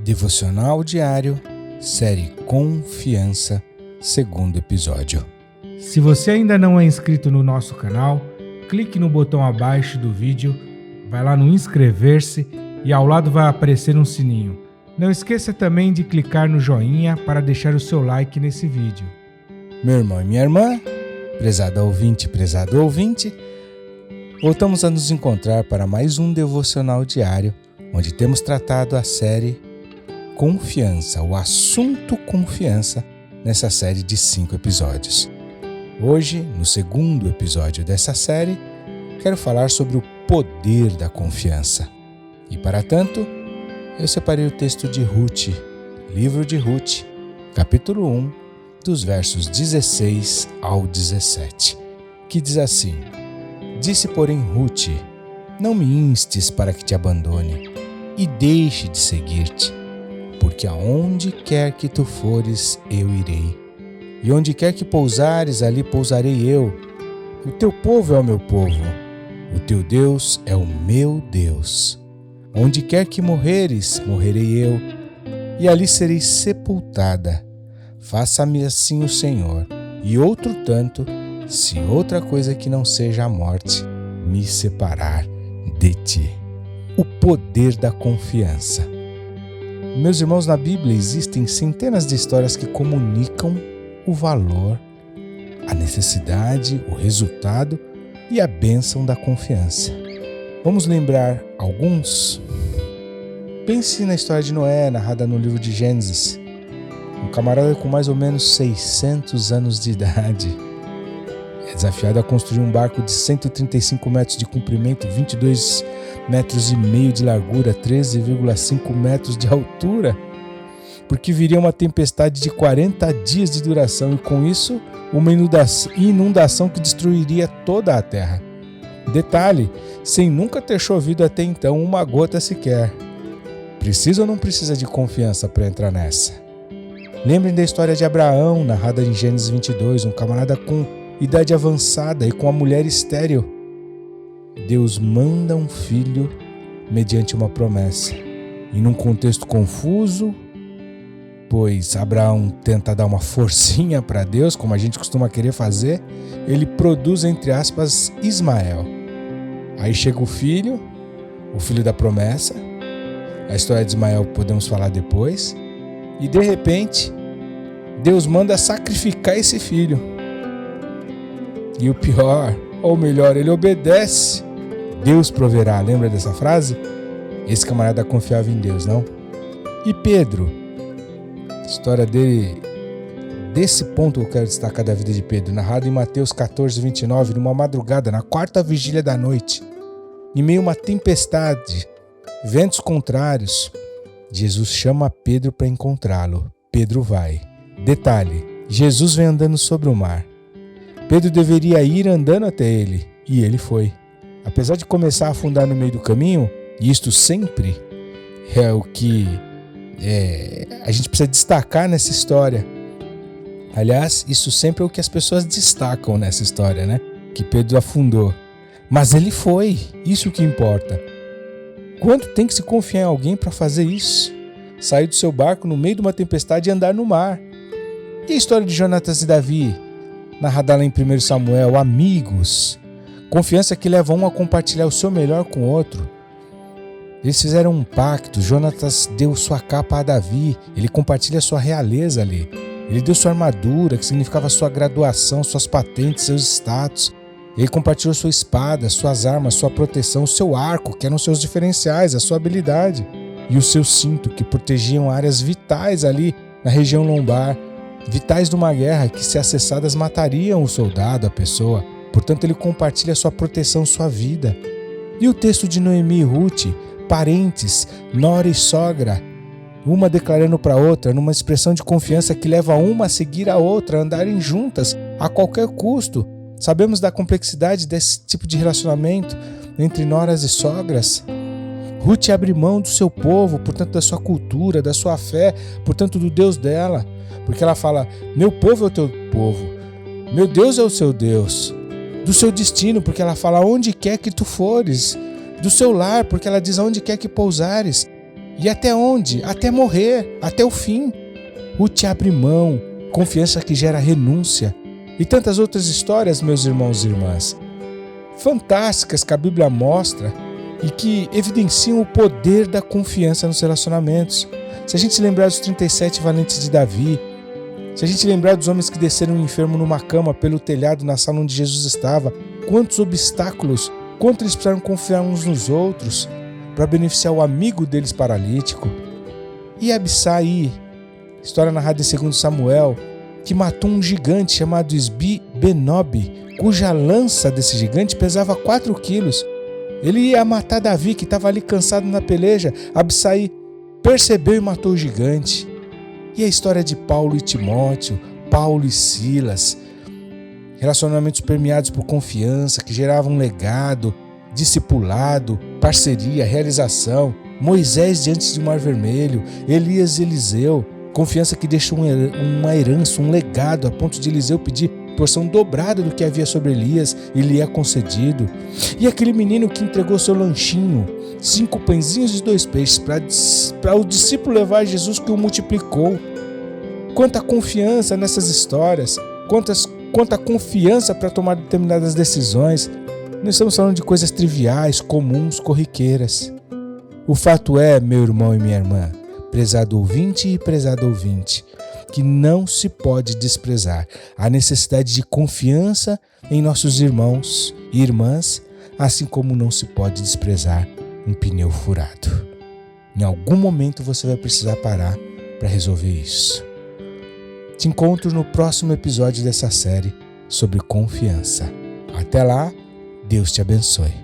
Devocional diário, série Confiança, segundo episódio. Se você ainda não é inscrito no nosso canal, clique no botão abaixo do vídeo, vai lá no inscrever-se e ao lado vai aparecer um sininho. Não esqueça também de clicar no joinha para deixar o seu like nesse vídeo. Meu irmão e minha irmã, prezado ouvinte, voltamos a nos encontrar para mais um devocional diário, onde temos tratado a série Confiança, o assunto confiança, nessa série de 5 episódios. Hoje, no segundo episódio dessa série, quero falar sobre o poder da confiança. E para tanto, eu separei o texto de Ruth, livro de Ruth, capítulo 1, dos versos 16 ao 17, que diz assim: Disse, porém, Ruth: Não me instes para que te abandone e deixe de seguir-te, porque aonde quer que tu fores, eu irei, e onde quer que pousares, ali pousarei eu. O teu povo é o meu povo, o teu Deus é o meu Deus. Onde quer que morreres, morrerei eu, e ali serei sepultada. Faça-me assim o Senhor, e outro tanto, se outra coisa que não seja a morte me separar de ti. O poder da confiança. Meus irmãos, na Bíblia existem centenas de histórias que comunicam o valor, a necessidade, o resultado e a bênção da confiança. Vamos lembrar alguns? Pense na história de Noé, narrada no livro de Gênesis. Um camarada com mais ou menos 600 anos de idade é desafiado a construir um barco de 135 metros de comprimento, 22 metros e meio de largura, 13,5 metros de altura, porque viria uma tempestade de 40 dias de duração e com isso uma inundação que destruiria toda a terra. Detalhe, sem nunca ter chovido até então uma gota sequer. Precisa ou não precisa de confiança para entrar nessa? Lembrem da história de Abraão, narrada em Gênesis 22, um camarada com idade avançada e com a mulher estéril. Deus manda um filho mediante uma promessa. E num contexto confuso, pois Abraão tenta dar uma forcinha para Deus, como a gente costuma querer fazer, ele produz, entre aspas, Ismael. Aí chega o filho da promessa. A história de Ismael podemos falar depois. E de repente, Deus manda sacrificar esse filho. E o pior, ou melhor, ele obedece. Deus proverá, lembra dessa frase? Esse camarada confiava em Deus, não? E Pedro? A história dele, desse ponto eu quero destacar da vida de Pedro, narrado em Mateus 14, 29, numa madrugada, na 4ª vigília da noite, em meio a uma tempestade, ventos contrários, Jesus chama Pedro para encontrá-lo. Pedro vai. Detalhe, Jesus vem andando sobre o mar. Pedro deveria ir andando até ele, e ele foi. Apesar de começar a afundar no meio do caminho, e isto sempre é o que a gente precisa destacar nessa história. Aliás, isso sempre é o que as pessoas destacam nessa história, né? Que Pedro afundou. Mas ele foi, isso que importa. Quanto tem que se confiar em alguém para fazer isso? Sair do seu barco no meio de uma tempestade e andar no mar. E a história de Jonatas e Davi, narrada lá em 1 Samuel, amigos. Confiança que leva um a compartilhar o seu melhor com o outro. Eles fizeram um pacto. Jonatas deu sua capa a Davi. Ele compartilha sua realeza ali. Ele deu sua armadura, que significava sua graduação, suas patentes, seus status. Ele compartilhou sua espada, suas armas, sua proteção, o seu arco, que eram seus diferenciais, a sua habilidade. E o seu cinto, que protegiam áreas vitais ali na região lombar. Vitais de uma guerra que, se acessadas, matariam o soldado, a pessoa. Portanto, ele compartilha sua proteção, sua vida. E o texto de Noemi e Ruth, parentes, nora e sogra, uma declarando para a outra, numa expressão de confiança que leva uma a seguir a outra, a andarem juntas a qualquer custo. Sabemos da complexidade desse tipo de relacionamento entre noras e sogras. Ruth abre mão do seu povo, portanto da sua cultura, da sua fé, portanto do Deus dela. Porque ela fala, meu povo é o teu povo, meu Deus é o seu Deus. Do seu destino, porque ela fala, onde quer que tu fores. Do seu lar, porque ela diz, onde quer que pousares. E até onde? Até morrer, até o fim. Ruth abre mão, confiança que gera renúncia. E tantas outras histórias, meus irmãos e irmãs, fantásticas que a Bíblia mostra e que evidenciam o poder da confiança nos relacionamentos. Se a gente se lembrar dos 37 valentes de Davi, se a gente lembrar dos homens que desceram enfermo numa cama pelo telhado na sala onde Jesus estava, quantos obstáculos, quanto eles precisaram confiar uns nos outros para beneficiar o amigo deles paralítico. E Abissai, história narrada em 2 Samuel, que matou um gigante chamado Isbi-Benob, cuja lança desse gigante pesava 4 quilos. Ele ia matar Davi, que estava ali cansado na peleja. Abissai percebeu e matou o gigante. E a história de Paulo e Timóteo, Paulo e Silas, relacionamentos permeados por confiança, que geravam um legado, discipulado, parceria, realização. Moisés diante de Mar Vermelho, Elias e Eliseu, confiança que deixou uma herança, um legado, a ponto de Eliseu pedir porção dobrada do que havia sobre Elias e lhe é concedido. E aquele menino que entregou seu lanchinho, 5 pãezinhos e 2 peixes, para o discípulo levar a Jesus, que o multiplicou. Quanta confiança nessas histórias, quanta confiança para tomar determinadas decisões. Não estamos falando de coisas triviais, comuns, corriqueiras. O fato é, meu irmão e minha irmã, prezado ouvinte e prezado ouvinte, que não se pode desprezar a necessidade de confiança em nossos irmãos e irmãs, assim como não se pode desprezar um pneu furado. Em algum momento você vai precisar parar para resolver isso. Te encontro no próximo episódio dessa série sobre confiança. Até lá, Deus te abençoe.